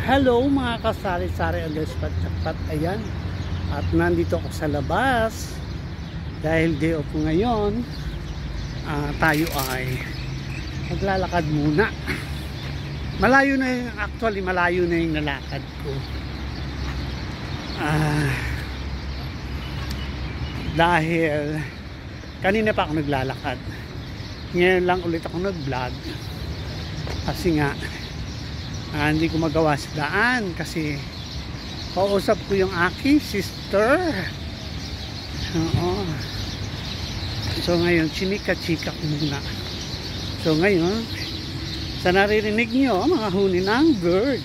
Hello mga kasari-sari ang despat-jackpot. Ayan. At nandito ako sa labas. Dahil day off ngayon, tayo ay maglalakad muna. Malayo na yung, actually malayo na yung nalakad ko. Dahil kanina pa ako naglalakad. Ngayon lang ulit ako nag-vlog. Kasi nga hindi ko magawa sa daan kasi kausap ko yung aking sister. Oo. So ngayon chimika-chika ko muna. So ngayon sa naririnig nyo mga huni ng bird.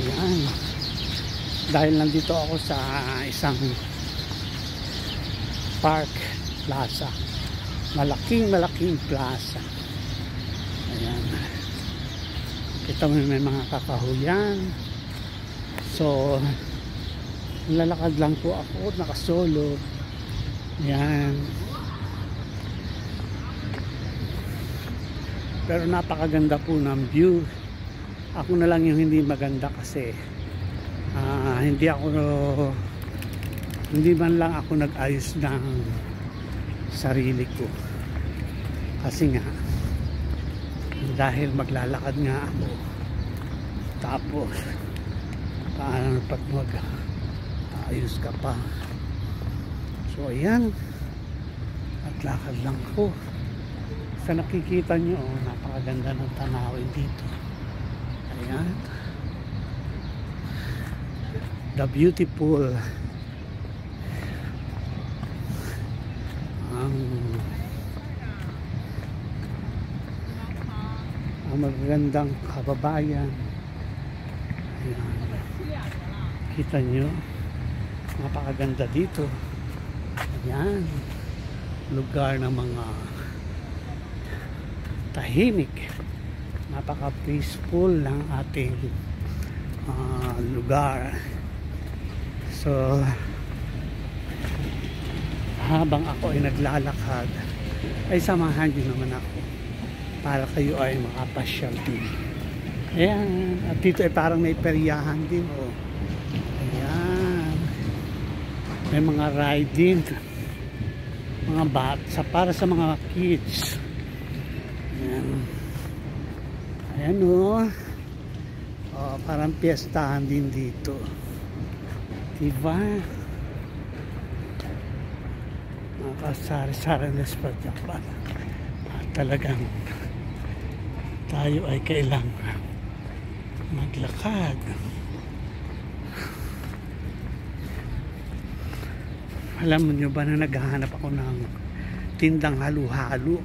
Ayan. Dahil nandito ako sa isang park plaza, malaking plaza. Ayan, kita mo may mga kakahuyan. So lalakad lang po ako, nakasolo. Ayan, pero napakaganda po ng view. Ako na lang yung hindi maganda kasi hindi man lang ako nag-ayos ng sarili ko kasi nga dahil maglalakad nga ako, tapos paano pag mag-ayos ka pa. So ayan, at lakad lang ko. Sa nakikita nyo, napakaganda ng tanawin dito. Ayan, the beautiful ang magagandang kababayan. Ayan, kita nyo, napakaganda dito. Ayan, lugar ng mga tahimik, napaka peaceful ng ating lugar. So habang ako ay naglalakad ay samahan nyo naman ako para kayo ay makapasyal din. Ayan, at dito ay parang may peryahan din. Oh. Ayan, may mga ride din, mga bata para sa mga kids. Ayan, ayan oh. Oh, parang piyestahan din dito, diba? Mga kasari-sari na despat-jackpot. Talagang tayo ay kailangan maglakad. Alam niyo ba na naghahanap ako ng tindang halo-halo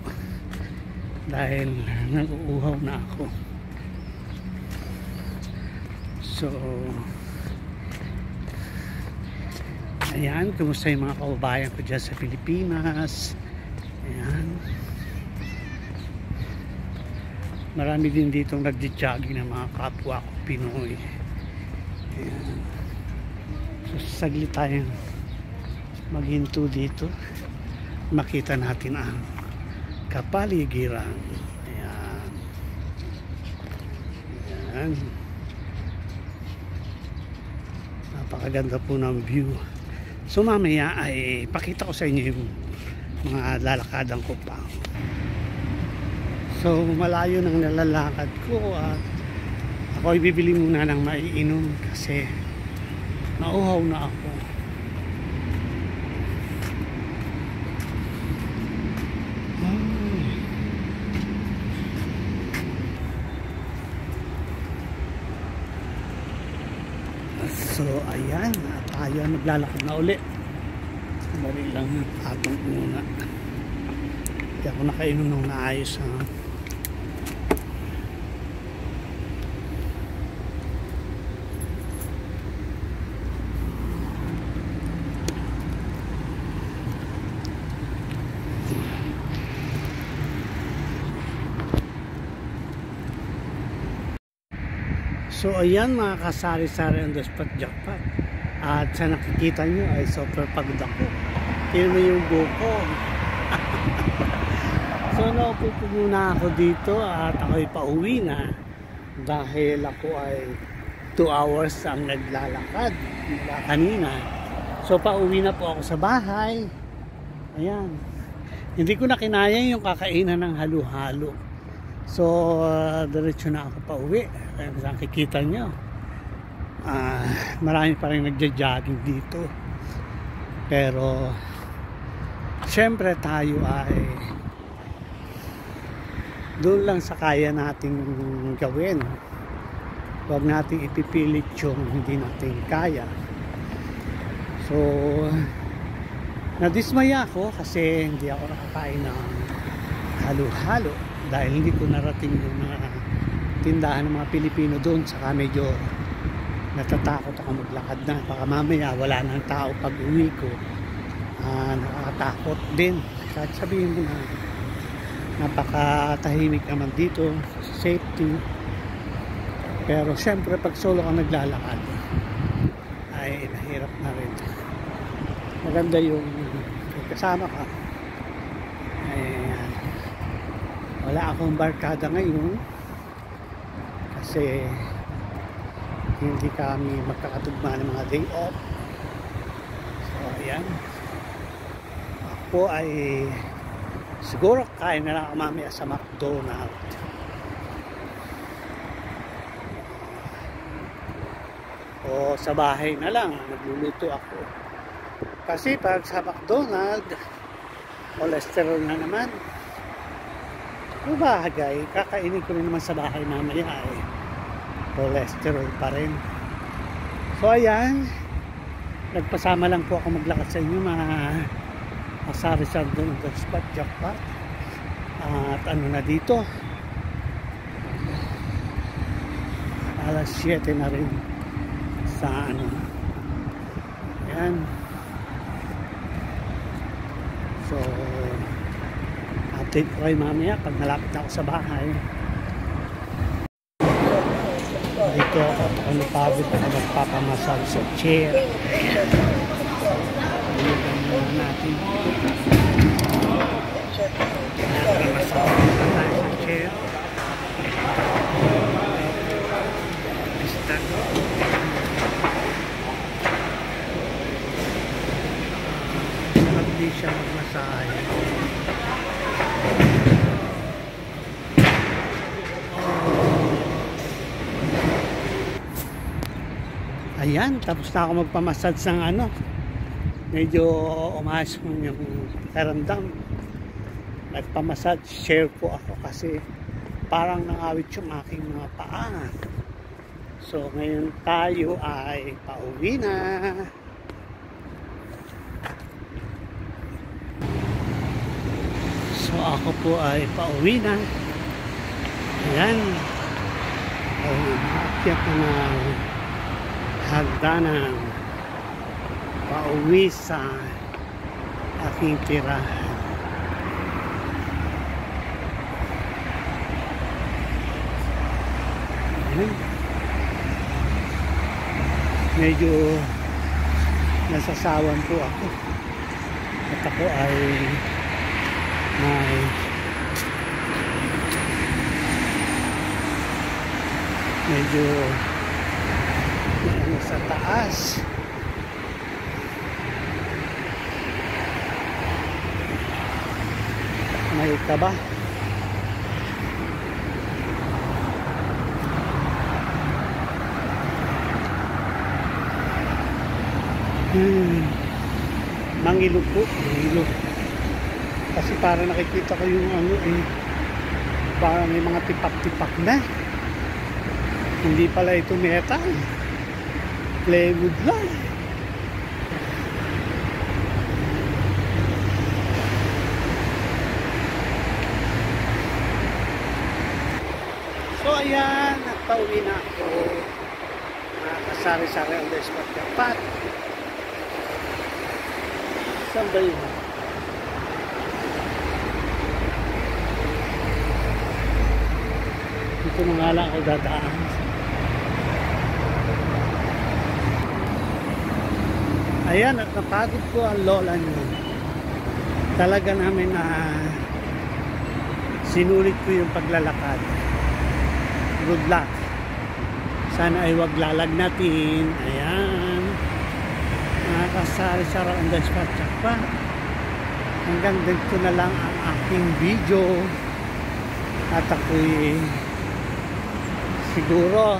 dahil nag-uuhaw na ako. So ayan, kumusta yung mga kababayan ko dyan sa Pilipinas. Ayan, marami din ditong nagdi-jogging ng mga kapwa ko Pinoy. Ayan. So saglit tayong maghinto dito, makita natin ang kapaligiran. Ayan. Ayan, napakaganda po ng view. So mamaya ay pakita ko sa inyo yung mga lalakadan ko pa. So malayo nang nalalakad ko at ako ay bibili muna ng maiinom kasi nauhaw na ako. So ayan, tayo naglalakad na uli. Dali lang atong muna. Hindi ako nakainom nung naayos. So ayan mga kasari-sari ang despat-jackpot. At sa nakikita nyo ay super pagod ako. Tignan mo yung buko. So naupo po muna ako dito at ako'y pauwi na. dahil ako ay 2 hours ang naglalakad mula kanina. So pauwi na po ako sa bahay. Ayan, hindi ko na kinaya yung kakainan ng halo-halo. So diretso na ako pauwi. Kaya nakikita nyo, marami pa rin nagja-jogging dito. Pero syempre tayo ay doon lang sa kaya nating gawin. Huwag nating ipipilit yung hindi natin kaya. So nadismaya ako kasi hindi ako nakakain ng halo-halo dahil hindi ko narating yung mga tindahan ng mga Pilipino doon. Saka medyo natatakot ako maglakad na, baka mamaya wala nang tao pag uwi ko. Nakakatakot din kahit sabihin mo na napakatahimik naman dito, safety. Pero syempre pag solo ka naglalakad ay mahirap na rin. Maganda yung kasama ka. Ayan. Wala akong barkada ngayon kasi hindi kami magkakatugma ng mga day off. So ayan, ako ay siguro kain na lang ako mamaya sa McDonald's. O sa bahay na lang magluluto ako. Kasi pag sa McDonald's, cholesterol na naman. Ang bagay, kakainin ko rin naman sa bahay mamaya ay cholesterol pa rin. So ayan, nagpasama lang po ako maglakad sa inyo, mga masari-sari doon ng spot jackpot. At ano na dito, alas 7 na rin sa ano. Ayan. So update ko kayo mamaya pag nalapit na ako sa bahay. Dito ako napagod ako magpapamasal sa chair. Balikan muna natin. Nagpapamasal tayo sa chair. Basta hindi siya magmasahe. Ayan, tapos na ako magpamassage ng ano. Medyo umayos mo yung karamdam. Nagpamassage, share po ako kasi parang nangawit yung aking mga paa. So ngayon tayo ay pauwi na. So ako po ay pauwi na. Ayan. Akyat na hagdanan pauwi sa aking tirahan. Ayan. Medyo nasasawan po ako at ako ay may medyo sa taas. May kaba. Mangilog po, mangilog. Kasi para nakikita ko yung ano para may mga tipak-tipak na. Hindi pala ito metal. Plywood lang. So ayan, nagpauwi na ako. Kasari-sari ang spot dapat. Saan ba yun? Dito na nga lang ako dadaan. Ayan, at napagod ko ang lola niyo. Talaga namin na sinulit ko yung paglalakad. Good luck. Sana ay wag lalagnatin. Ayan. Nakakasari sa on the spot pa. Hanggang dito na lang ang aking video. At ako'y siguro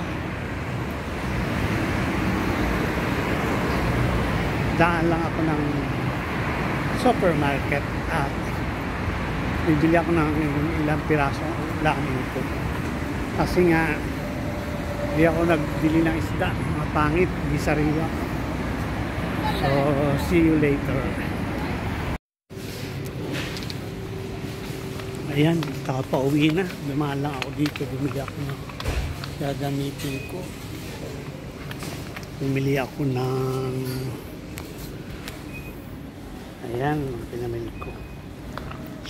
daan lang ako ng supermarket at bibili ako ng ilang piraso lamin ko. Kasi nga hindi ako nagbili ng isda, mga pangit, di sariwa. So, see you later. Ayan, kakapauwi na. Dumaan lang ako dito, bumili ako ng gagamitin ko. Bumili ako ng ayan, pinamili ko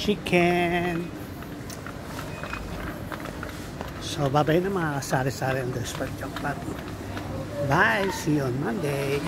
chicken. So, bye-bye na mga sari-sari on the spot. Bye! See you on Monday!